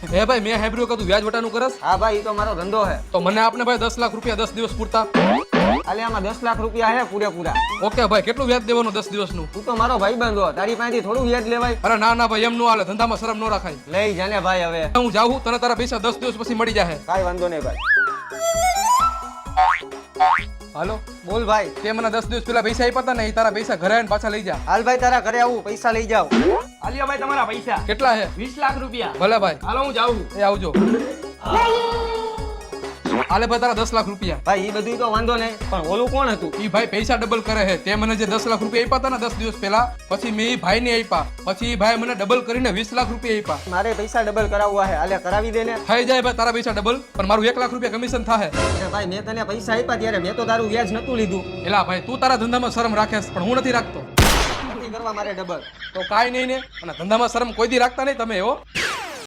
હે ભાઈ મેં સાંભળ્યું કે તું વ્યાજ વટાનું કરસ હા ભાઈ, ઈ તો મારો ધંધો હે. તો મને આપને ભાઈ 10 લાખ રૂપિયા 10 દિવસ પૂરતા. આલે આમાં 10 લાખ રૂપિયા હે પૂરેપૂરા. ઓકે ભાઈ કેટલું વ્યાજ દેવાનું 10 દિવસનું? તું તો મારો ભાઈબંધ હો, તારી પાસેથી થોડું વ્યાજ લેવાય. અરે ના ના ભાઈ એમ નો હાલે, ધંધામાં શરમ નો રાખાય. લઈ જાને ભાઈ હવે. હું જાઉં તને તારા પૈસા 10 દિવસ પછી મળી જાહે. કાઈ વાંધો નહીં ભાઈ. હાલો બોલ ભાઈ. તે મને 10 દિવસ પહેલા પૈસા આપ્યા હતા ને એ તારા પૈસા ઘરે આવીને પાછા લઈ જા. હાલ ભાઈ, તારા ઘરે આવું, પૈસા લઈ જાવ. આલિયા ભાઈ તમારા પૈસા કેટલા હે? 20 લાખ રૂપિયા. ભલે ભાઈ હાલો હું જાઉં. એ આવજો. હાલે ભાઈ તારા 10 લાખ રૂપિયા. ભાઈ ઈ બધું તો વાંધો નહીં, પણ ઓલું કોણ હતું? ઈ ભાઈ પૈસા ડબલ કરે છે. તે મને જે 10 લાખ રૂપિયા આપ્યા હતા ને 10 દિવસ પહેલા, પછી મેં ઈ ભાઈને આપ્યા, પછી ઈ ભાઈ મને ડબલ કરીને 20 લાખ રૂપિયા આપ્યા. મારે પૈસા ડબલ કરાવવા હે, હાલે કરાવી દે ને. થઈ જાય ભાઈ તારા પૈસા ડબલ, પણ મારું 1 લાખ રૂપિયા કમિશન થાહે. અરે ભાઈ, મેં તને પૈસા આપ્યા ત્યારે મેં તો તારું વ્યાજ નતું લીધું. એલા ભાઈ તું તારા ધંધામાં શરમ રાખેસ, પણ હું નથી રાખતો. નથી કરવા મારે ડબલ. તો કાઈ નહીં ને, અને ધંધામાં શરમ કોઈ દી રાખતા નહીં તમે એવો.